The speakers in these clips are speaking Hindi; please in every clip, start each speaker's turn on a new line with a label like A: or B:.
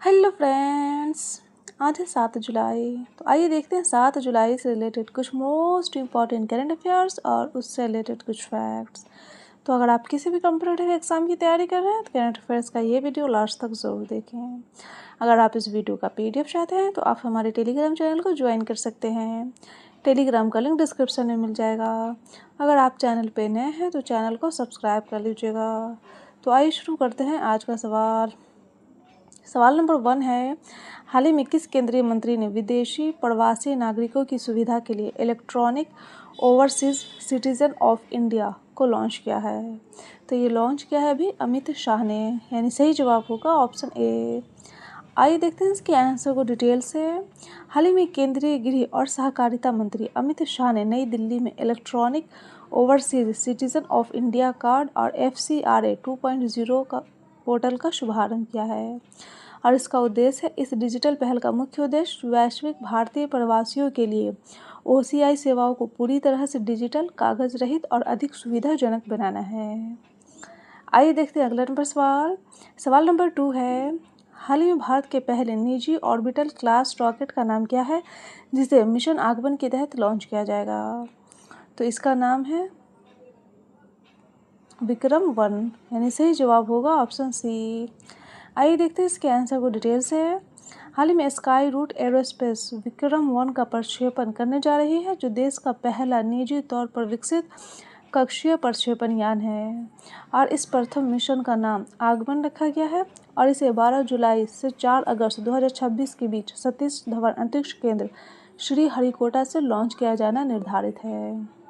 A: Hello friends. आज है 7 जुलाई। तो आइए देखते हैं 7 जुलाई से रिलेटेड कुछ मोस्ट इम्पॉर्टेंट करंट अफेयर्स और उससे रिलेटेड कुछ फैक्ट्स। तो अगर आप किसी भी कॉम्पिटिटिव एग्ज़ाम की तैयारी कर रहे हैं तो करंट अफेयर्स का ये वीडियो लास्ट तक ज़रूर देखें। अगर आप इस वीडियो का PDF चाहते हैं तो आप हमारे टेलीग्राम चैनल को ज्वाइन कर सकते हैं। टेलीग्राम का लिंक डिस्क्रिप्शन में मिल जाएगा। अगर आप चैनल पे नए हैं तो चैनल को सब्सक्राइब कर लीजिएगा। तो आइए शुरू करते हैं आज का सवाल। सवाल नंबर 1 है, हाल ही में किस केंद्रीय मंत्री ने विदेशी प्रवासी नागरिकों की सुविधा के लिए electronic overseas citizen of India को लॉन्च किया है? तो ये लॉन्च किया है अभी अमित शाह ने, यानी सही जवाब होगा ऑप्शन ए। आइए देखते हैं इसके आंसर को डिटेल से। हाल ही में केंद्रीय गृह और सहकारिता मंत्री अमित शाह ने नई दिल्ली में electronic overseas citizen of India card और FCRA 2.0 का पोर्टल का शुभारंभ किया है। और इसका उद्देश्य है, इस डिजिटल पहल का मुख्य उद्देश्य वैश्विक भारतीय प्रवासियों के लिए OCI सेवाओं को पूरी तरह से डिजिटल, कागज रहित और अधिक सुविधाजनक बनाना है। आइए देखते हैं अगला नंबर सवाल। सवाल नंबर 2 है, हाल ही में भारत के पहले निजी ऑर्बिटल क्लास रॉकेट का नाम क्या है जिसे मिशन आगमन के तहत लॉन्च किया जाएगा? तो इसका नाम है विक्रम-1, यानी सही जवाब होगा ऑप्शन सी। आइए देखते हैं इसके आंसर को डिटेल से। हाल ही में स्काई रूट एरोस्पेस विक्रम-1 का प्रक्षेपण करने जा रही है, जो देश का पहला निजी तौर पर विकसित कक्षीय प्रक्षेपण यान है। और इस प्रथम मिशन का नाम आगमन रखा गया है और इसे 12 जुलाई से 4 अगस्त 2026 के बीच सतीश धवन अंतरिक्ष केंद्र श्रीहरिकोटा से लॉन्च किया जाना निर्धारित है।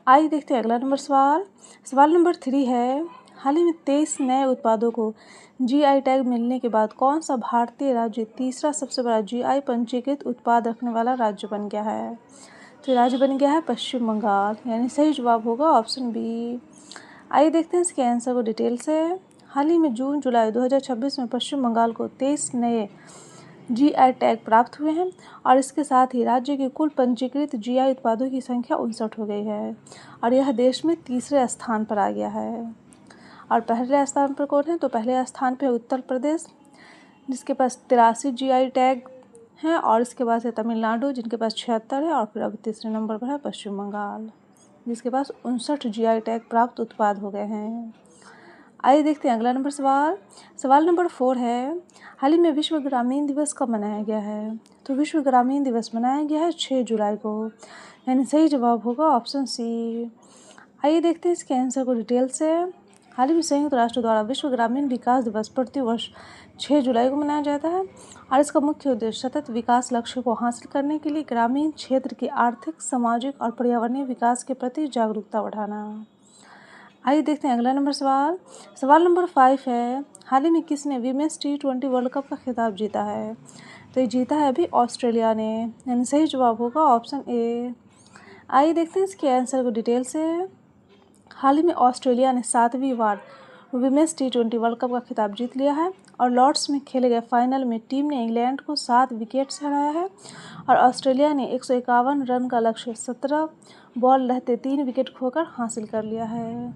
A: आइए देखते हैं अगला नंबर सवाल। सवाल नंबर 3 है, हाल ही में 23 नए उत्पादों को GI टैग मिलने के बाद कौन सा भारतीय राज्य तीसरा सबसे बड़ा GI पंजीकृत उत्पाद रखने वाला राज्य बन गया है? तो राज्य बन गया है पश्चिम बंगाल, यानी सही जवाब होगा ऑप्शन बी। आइए देखते हैं इसके आंसर को डिटेल से। हाल ही में जून जुलाई 2026 में पश्चिम बंगाल को 23 नए GI टैग प्राप्त हुए हैं और इसके साथ ही राज्य के कुल पंजीकृत GI उत्पादों की संख्या 59 हो गई है और यह देश में तीसरे स्थान पर आ गया है। और पहले स्थान पर कौन है? तो पहले स्थान पे उत्तर प्रदेश, जिसके पास 83 GI टैग हैं, और इसके बाद है तमिलनाडु, जिनके पास 76 है, और फिर अब तीसरे नंबर पर है पश्चिम बंगाल, जिसके पास 59 GI टैग प्राप्त उत्पाद हो गए हैं। आइए देखते हैं अगला नंबर सवाल। सवाल नंबर 4 है, हाल ही में विश्व ग्रामीण दिवस कब मनाया गया है? तो विश्व ग्रामीण दिवस मनाया गया है 6 जुलाई को, यानी सही जवाब होगा ऑप्शन सी। आइए देखते हैं इसके आंसर को डिटेल से। हाल ही में संयुक्त राष्ट्र द्वारा विश्व ग्रामीण विकास दिवस प्रतिवर्ष 6 जुलाई को मनाया जाता है और इसका मुख्य उद्देश्य सतत विकास लक्ष्य को हासिल करने के लिए ग्रामीण क्षेत्र के आर्थिक, सामाजिक और पर्यावरणीय विकास के प्रति जागरूकता बढ़ाना। आइए देखते हैं अगला नंबर सवाल। सवाल नंबर 5 है, हाल ही में किसने वीमेंस T20 वर्ल्ड कप का खिताब जीता है? तो ये जीता है अभी ऑस्ट्रेलिया ने, यानी सही जवाब होगा ऑप्शन ए। आइए देखते हैं इसके आंसर को डिटेल से। हाल ही में ऑस्ट्रेलिया ने 7वीं बार वीमेंस T20 वर्ल्ड कप का खिताब जीत लिया है और लॉर्ड्स में खेले गए फाइनल में टीम ने इंग्लैंड को 7 विकेट से हराया है और ऑस्ट्रेलिया ने 151 रन का लक्ष्य 17 बॉल रहते 3 विकेट खोकर हासिल कर लिया है।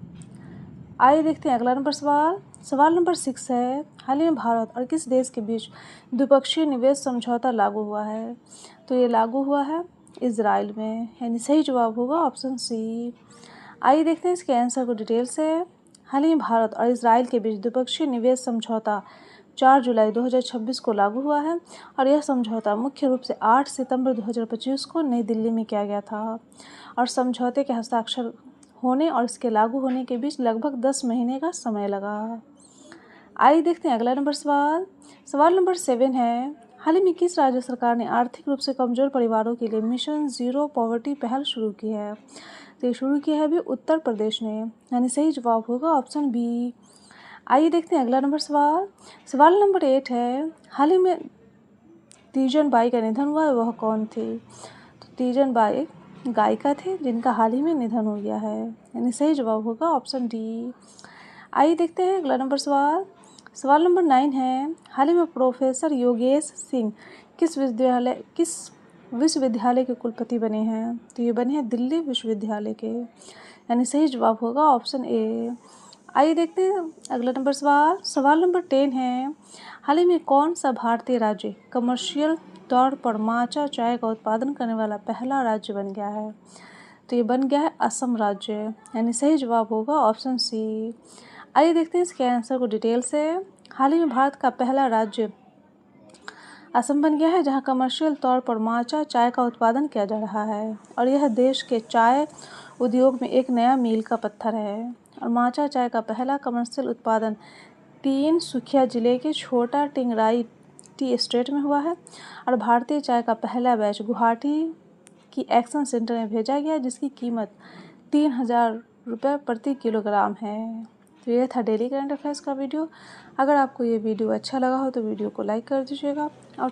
A: आइए देखते हैं अगला नंबर सवाल। सवाल नंबर 6 है, हाल ही में भारत और किस देश के बीच द्विपक्षीय निवेश समझौता लागू हुआ है? तो ये लागू हुआ है इजराइल में, यानी सही जवाब होगा ऑप्शन सी। आइए देखते हैं इसके आंसर को डिटेल से। हाल ही में भारत और इजराइल के बीच द्विपक्षीय निवेश समझौता 4 जुलाई 2026 को लागू हुआ है और यह समझौता मुख्य रूप से 8 सितंबर 2025 को नई दिल्ली में किया गया था और समझौते के हस्ताक्षर होने और इसके लागू होने के बीच लगभग 10 महीने का समय लगा। आइए देखते हैं अगला नंबर सवाल। सवाल नंबर 7 है, हाल ही में किस राज्य सरकार ने आर्थिक रूप से कमज़ोर परिवारों के लिए मिशन ज़ीरो पॉवर्टी पहल शुरू की है? तो ये शुरू किया है अभी उत्तर प्रदेश ने, यानी सही जवाब होगा ऑप्शन बी। आइए देखते हैं अगला नंबर सवाल। सवाल नंबर 8 है, हाल ही में तीजन बाई का निधन हुआ, वह कौन थी? तो तीजन बाई गायिका थे जिनका हाल ही में निधन हो गया है, यानी सही जवाब होगा ऑप्शन डी। आइए देखते हैं अगला नंबर सवाल। सवाल नंबर 9 है, हाल ही में प्रोफेसर योगेश सिंह किस विश्वविद्यालय के कुलपति बने हैं? तो ये बने हैं दिल्ली विश्वविद्यालय के, यानी सही जवाब होगा ऑप्शन ए। आइए देखते हैं अगला नंबर सवाल। सवाल नंबर 10 है, हाल ही में कौन सा भारतीय राज्य कमर्शियल तौर पर माचा चाय का उत्पादन करने वाला पहला राज्य बन गया है? तो ये बन गया है असम राज्य, यानी सही जवाब होगा ऑप्शन सी। आइए देखते हैं इसके आंसर को डिटेल से। हाल ही में भारत का पहला राज्य असम बन गया है, जहां कमर्शियल तौर पर माचा चाय का उत्पादन किया जा रहा है और यह देश के चाय उद्योग में एक नया मील का पत्थर है। और माचा चाय का पहला कमर्शियल उत्पादन तिनसुकिया जिले के छोटा टिंगराई टी एस्टेट में हुआ है और भारतीय चाय का पहला बैच गुवाहाटी की एक्शन सेंटर में भेजा गया, जिसकी कीमत 3000 रुपये प्रति किलोग्राम है। तो ये था डेली करंट अफेयर्स का वीडियो। अगर आपको ये वीडियो अच्छा लगा हो तो वीडियो को लाइक कर दीजिएगा और